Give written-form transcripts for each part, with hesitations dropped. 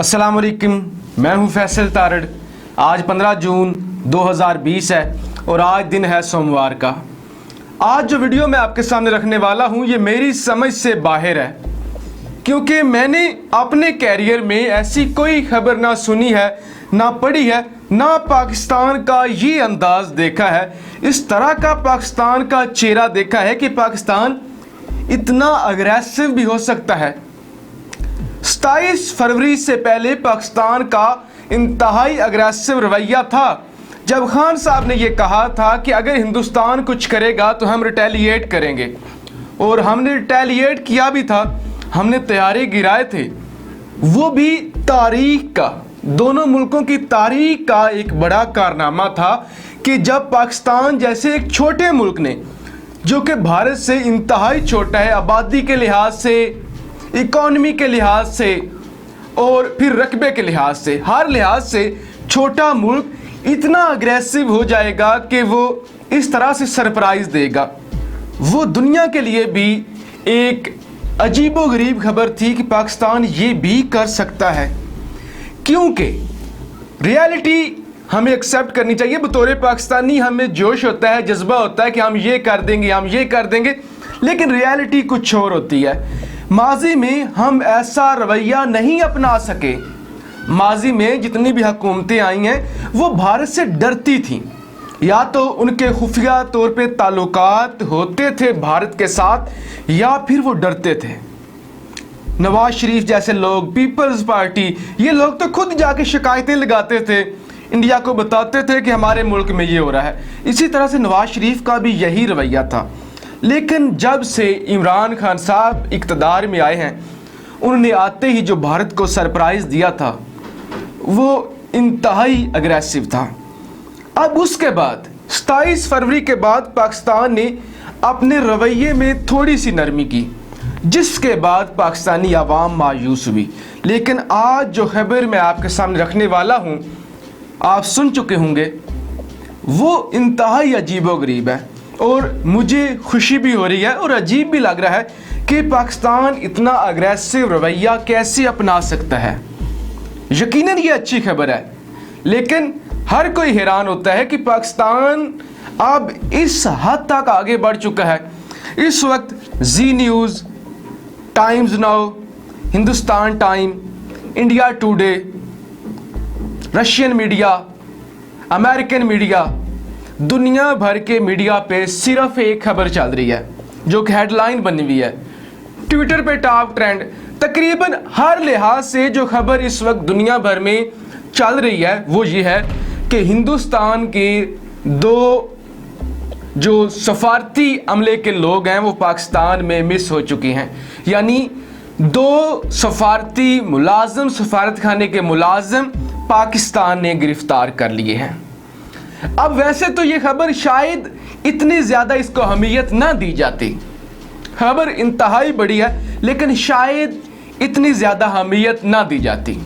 अस्सलाम वालेकुम, मैं हूं फैसल तारड़। आज 15 जून 2020 है और आज दिन है सोमवार का। आज जो वीडियो मैं आपके सामने रखने वाला हूं ये मेरी समझ से बाहर है, क्योंकि मैंने अपने कैरियर में ऐसी कोई खबर ना सुनी है, ना पढ़ी है, ना पाकिस्तान का ये अंदाज देखा है, इस तरह का पाकिस्तान का चेहरा देखा है कि पाकिस्तान इतना अग्रेसिव भी हो सकता है। 27 फरवरी से पहले पाकिस्तान का इंतहाई अग्रेसिव रवैया था, जब खान साहब ने यह कहा था कि अगर हिंदुस्तान कुछ करेगा तो हम रिटेलिएट करेंगे, और हमने रिटेलिएट किया भी था। हमने तैयारी गिराए थे, वो भी तारीख का, दोनों मुल्कों की तारीख का एक बड़ा कारनामा था कि जब पाकिस्तान जैसे एक छोटे मुल्क ने, जो कि भारत से इंतहाई छोटा है आबादी के लिहाज से, इकॉनमी के लिहाज से और फिर रकबे के लिहाज से, हर लिहाज से छोटा मुल्क इतना अग्रेसिव हो जाएगा कि वो इस तरह से सरप्राइज देगा। वो दुनिया के लिए भी एक अजीबोगरीब खबर थी कि पाकिस्तान ये भी कर सकता है, क्योंकि रियलिटी हमें एक्सेप्ट करनी चाहिए। बतौर पाकिस्तानी हमें जोश होता है, जज्बा होता है कि हम ये कर देंगे, हम ये कर देंगे, लेकिन रियलिटी कुछ और होती है। माजी में हम ऐसा रवैया नहीं अपना सके। माजी में जितनी भी हुकूमतें आई हैं वो भारत से डरती थीं, या तो उनके खुफिया तौर पे ताल्लुकात होते थे भारत के साथ, या फिर वो डरते थे। नवाज शरीफ जैसे लोग, पीपल्स पार्टी, ये लोग तो खुद जाके शिकायतें लगाते थे, इंडिया को बताते थे कि हमारे मुल्क में ये हो रहा है। इसी तरह से नवाज शरीफ का भी यही रवैया था। लेकिन जब से इमरान खान साहब इक़्तिदार में आए हैं, उन्होंने आते ही जो भारत को सरप्राइज़ दिया था वो इंतहाई अग्रेसिव था। अब उसके बाद 27 फरवरी के बाद पाकिस्तान ने अपने रवैये में थोड़ी सी नरमी की, जिसके बाद पाकिस्तानी आवाम मायूस हुई। लेकिन आज जो खबर मैं आपके सामने रखने वाला हूँ, आप सुन चुके होंगे, वो इंतहाई अजीबोगरीब है और मुझे खुशी भी हो रही है और अजीब भी लग रहा है कि पाकिस्तान इतना अग्रेसिव रवैया कैसे अपना सकता है। यकीनन ये अच्छी खबर है, लेकिन हर कोई हैरान होता है कि पाकिस्तान अब इस हद तक आगे बढ़ चुका है। इस वक्त Zee News, Times Now, Hindustan Time, India Today, Russian media, American media, दुनिया भर के मीडिया पे सिर्फ एक खबर चल रही है जो कि हेडलाइन बनी हुई है। ट्विटर पे टॉप ट्रेंड, तकरीबन हर लिहाज से जो खबर इस वक्त दुनिया भर में चल रही है वो ये है कि हिंदुस्तान के दो जो सफारती अमले के लोग हैं वो पाकिस्तान में मिस हो चुके हैं। यानी दो सफारती मुलाजिम, सफारत खाने के मुलाजिम पाकिस्तान ने गिरफ्तार कर लिए हैं। अब वैसे तो ये खबर शायद इतनी ज़्यादा इसको अहमियत ना दी जाती, खबर इंतहाई बड़ी है, लेकिन शायद इतनी ज़्यादा अहमियत ना दी जाती।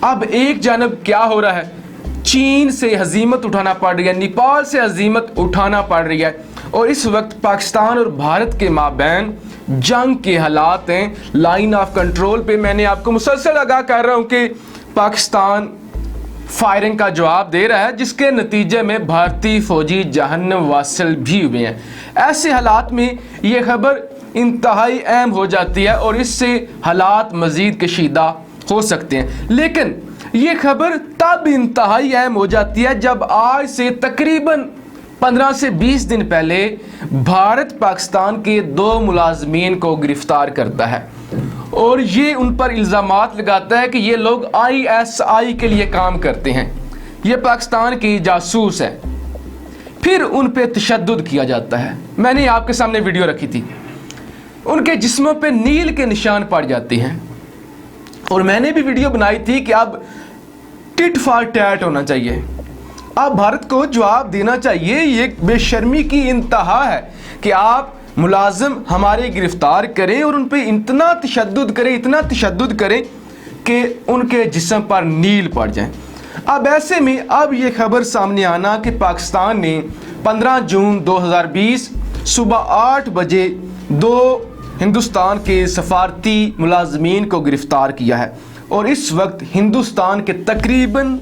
अब एक जानब क्या हो रहा है, चीन से हजीमत उठाना पड़ रही है, नेपाल से हजीमत उठाना पड़ रही है, और इस वक्त पाकिस्तान और भारत के माबैन जंग के हालात हैं। लाइन ऑफ कंट्रोल पे मैंने आपको मुसलसल आगाह कर रहा हूँ कि पाकिस्तान फायरिंग का जवाब दे रहा है, जिसके नतीजे में भारतीय फौजी जहन्नम वासिल भी हुए हैं। ऐसे हालात में ये खबर इंतहाई अहम हो जाती है और इससे हालात मज़ीद कशीदा हो सकते हैं। लेकिन ये खबर तब इंतहाई अहम हो जाती है जब आज से तकरीबन 15 से 20 दिन पहले भारत पाकिस्तान के दो मुलाजमीन को गिरफ्तार करता है और ये उन पर इल्ज़ामात लगाता है कि ये लोग ISI के लिए काम करते हैं, ये पाकिस्तान की जासूस है। फिर उन पे तशद्दुद किया जाता है। मैंने आपके सामने वीडियो रखी थी, उनके जिस्मों पे नील के निशान पड़ जाते हैं, और मैंने भी वीडियो बनाई थी कि अब टिट फॉर टैट होना चाहिए। अब भारत को जवाब देना चाहिए। ये बेशर्मी की इंतहा है कि आप मुलाजिम हमारे गिरफ्तार करें और उन पे इतना तशद्दुद करें, इतना तशद्दुद करें कि उनके जिस्म पर नील पड़ जाए। अब ऐसे में अब ये खबर सामने आना कि पाकिस्तान ने 15 जून 2020 सुबह 8 बजे दो हिंदुस्तान के सफारती मुलाजमीन को गिरफ्तार किया है। और इस वक्त हिंदुस्तान के तकरीबन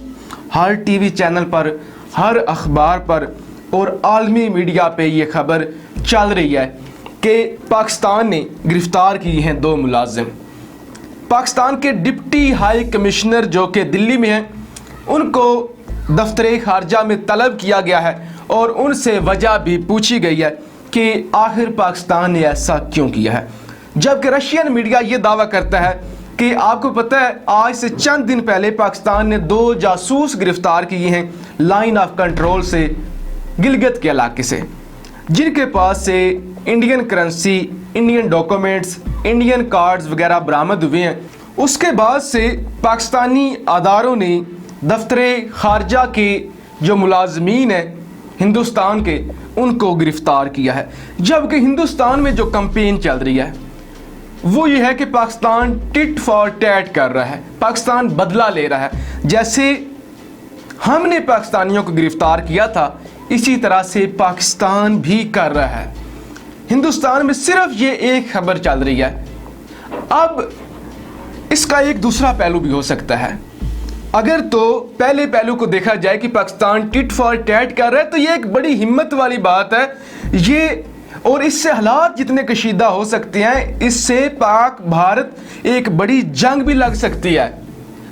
हर टीवी चैनल पर, हर अखबार पर और आलमी मीडिया पे ये खबर चल रही है कि पाकिस्तान ने गिरफ्तार की हैं 2 मुलाजिम। पाकिस्तान के डिप्टी हाई कमिश्नर जो कि दिल्ली में हैं, उनको दफ्तर खारजा में तलब किया गया है और उनसे वजह भी पूछी गई है कि आखिर पाकिस्तान ने ऐसा क्यों किया है। जबकि रशियन मीडिया ये दावा करता है कि आपको पता है आज से चंद दिन पहले पाकिस्तान ने 2 जासूस गिरफ्तार किए हैं लाइन ऑफ कंट्रोल से, गिलगित के इलाके से, जिनके पास से Indian currency, Indian documents, Indian cards वगैरह बरामद हुए हैं। उसके बाद से पाकिस्तानी अदारों ने दफ्तर खारजा के जो मुलाजमीन हैं हिंदुस्तान के, उनको गिरफ्तार किया है। जबकि हिंदुस्तान में जो कैंपेन चल रही है वो ये है कि पाकिस्तान टिट फॉर टैट कर रहा है, पाकिस्तान बदला ले रहा है। जैसे हमने पाकिस्तानियों को गिरफ्तार किया था इसी तरह से पाकिस्तान भी कर रहा है। हिंदुस्तान में सिर्फ ये एक खबर चल रही है। अब इसका एक दूसरा पहलू भी हो सकता है। अगर तो पहले पहलू को देखा जाए कि पाकिस्तान टिट फॉर टैट कर रहा है तो ये एक बड़ी हिम्मत वाली बात है ये, और इससे हालात जितने कशीदा हो सकते हैं, इससे पाक भारत एक बड़ी जंग भी लग सकती है।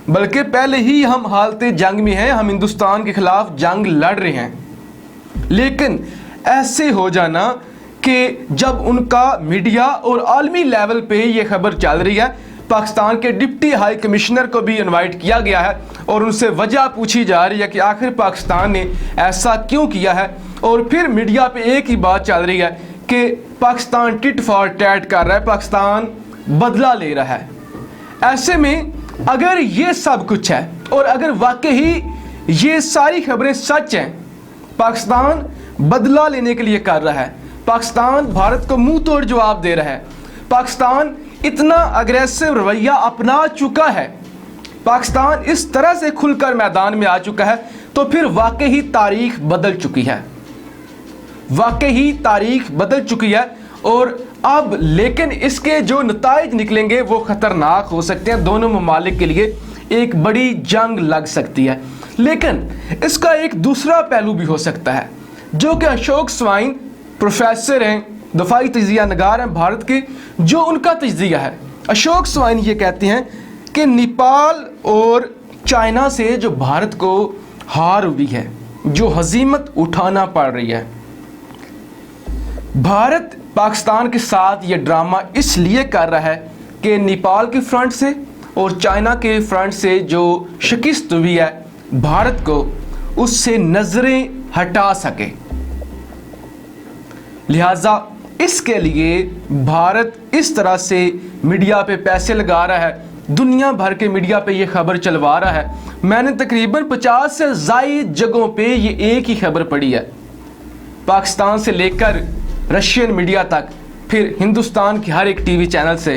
बल्कि पहले ही हम हालत जंग में हैं, हम हिंदुस्तान के खिलाफ जंग लड़ रहे हैं। लेकिन ऐसे हो जाना कि जब उनका मीडिया और आलमी लेवल पे ये खबर चल रही है, पाकिस्तान के डिप्टी हाई कमिश्नर को भी इनवाइट किया गया है और उनसे वजह पूछी जा रही है कि आखिर पाकिस्तान ने ऐसा क्यों किया है, और फिर मीडिया पे एक ही बात चल रही है कि पाकिस्तान टिट फॉर टैट कर रहा है, पाकिस्तान बदला ले रहा है। ऐसे में अगर ये सब कुछ है और अगर वाकई ये सारी खबरें सच हैं, पाकिस्तान बदला लेने के लिए कर रहा है, पाकिस्तान भारत को मुंह तोड़ जवाब दे रहा है, पाकिस्तान इतना अग्रेसिव रवैया अपना चुका है, पाकिस्तान इस तरह से खुलकर मैदान में आ चुका है, तो फिर वाकई तारीख बदल चुकी है, वाकई तारीख बदल चुकी है। और अब लेकिन इसके जो नताइज निकलेंगे वो ख़तरनाक हो सकते हैं, दोनों ममालिक के लिए एक बड़ी जंग लग सकती है। लेकिन इसका एक दूसरा पहलू भी हो सकता है, जो कि अशोक स्वाइन प्रोफेसर हैं, दफाई तजिया नगार हैं भारत के, जो उनका तजिया है। अशोक स्वाइन ये कहते हैं कि नेपाल और चाइना से जो भारत को हार हुई है, जो हजीमत उठाना पड़ रही है, भारत पाकिस्तान के साथ ये ड्रामा इसलिए कर रहा है कि नेपाल के फ्रंट से और चाइना के फ्रंट से जो शिकस्त हुई है भारत को, उससे नजरें हटा सके। लिहाजा इसके लिए भारत इस तरह से मीडिया पे पैसे लगा रहा है, दुनिया भर के मीडिया पे ये खबर चलवा रहा है। मैंने तकरीबन 50 से ज़ायद जगहों पे ये एक ही खबर पढ़ी है, पाकिस्तान से लेकर रशियन मीडिया तक, फिर हिंदुस्तान के हर एक टीवी चैनल से,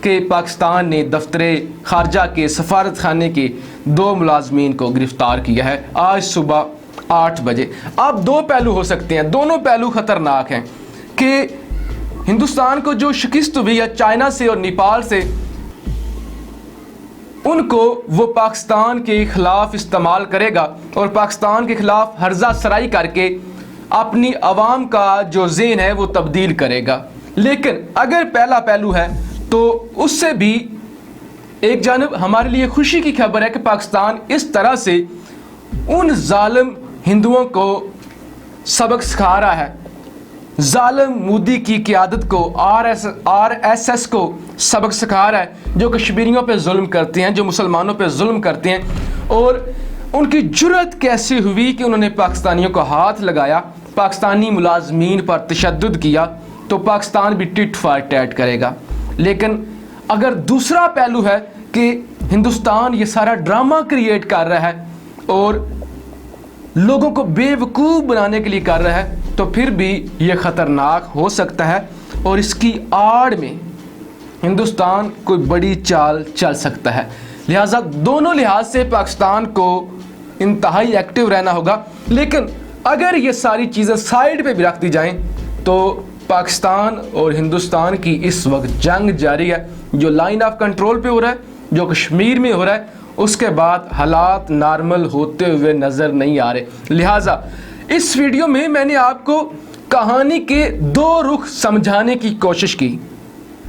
कि पाकिस्तान ने दफ्तरे खारजा के सफारत खाने के 2 मुलाजमीन को गिरफ्तार किया है आज सुबह 8 बजे। अब 2 पहलू हो सकते हैं, दोनों पहलू ख़तरनाक हैं कि हिंदुस्तान को जो शिकस्त हुई है चाइना से और नेपाल से, उनको वो पाकिस्तान के ख़िलाफ़ इस्तेमाल करेगा और पाकिस्तान के ख़िलाफ़ हर्जा सराई करके अपनी आवाम का जो ज़हन है वो तब्दील करेगा। लेकिन अगर पहला पहलू है तो उससे भी एक जानब हमारे लिए खुशी की खबर है कि पाकिस्तान इस तरह से उन जालिम हिंदुओं को सबक सिखा रहा है, जालिम मोदी की क़ियादत को, RSS को सबक सिखा रहा है, जो कश्मीरियों पे जुल्म करते हैं, जो मुसलमानों पे जुल्म करते हैं। और उनकी जुर्रत कैसे हुई कि उन्होंने पाकिस्तानियों को हाथ लगाया, पाकिस्तानी मुलाजमीन पर तशद्दुद किया, तो पाकिस्तान भी टिट फॉर टैट करेगा। लेकिन अगर दूसरा पहलू है कि हिंदुस्तान ये सारा ड्रामा क्रिएट कर रहा है और लोगों को बेवकूफ़ बनाने के लिए कर रहा है, तो फिर भी ये ख़तरनाक हो सकता है और इसकी आड़ में हिंदुस्तान कोई बड़ी चाल चल सकता है। लिहाजा दोनों लिहाज से पाकिस्तान को इंतहाई एक्टिव रहना होगा। लेकिन अगर ये सारी चीज़ें साइड पे भी रख दी जाएं तो पाकिस्तान और हिंदुस्तान की इस वक्त जंग जारी है, जो लाइन ऑफ कंट्रोल पे हो रहा है जो कश्मीर में हो रहा है उसके बाद हालात नॉर्मल होते हुए नज़र नहीं आ रहे। लिहाजा इस वीडियो में मैंने आपको कहानी के दो रुख समझाने की कोशिश की।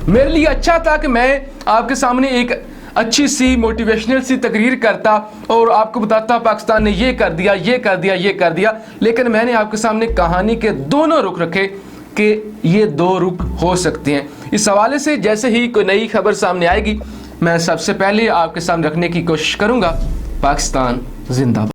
मेरे लिए अच्छा था कि मैं आपके सामने एक अच्छी सी मोटिवेशनल सी तकरीर करता और आपको बताता पाकिस्तान ने ये कर दिया, ये कर दिया, ये कर दिया, लेकिन मैंने आपके सामने कहानी के दोनों रुख रखे कि ये दो रुख हो सकते हैं। इस हवाले से जैसे ही कोई नई खबर सामने आएगी मैं सबसे पहले आपके सामने रखने की कोशिश करूँगा। पाकिस्तान जिंदाबाद।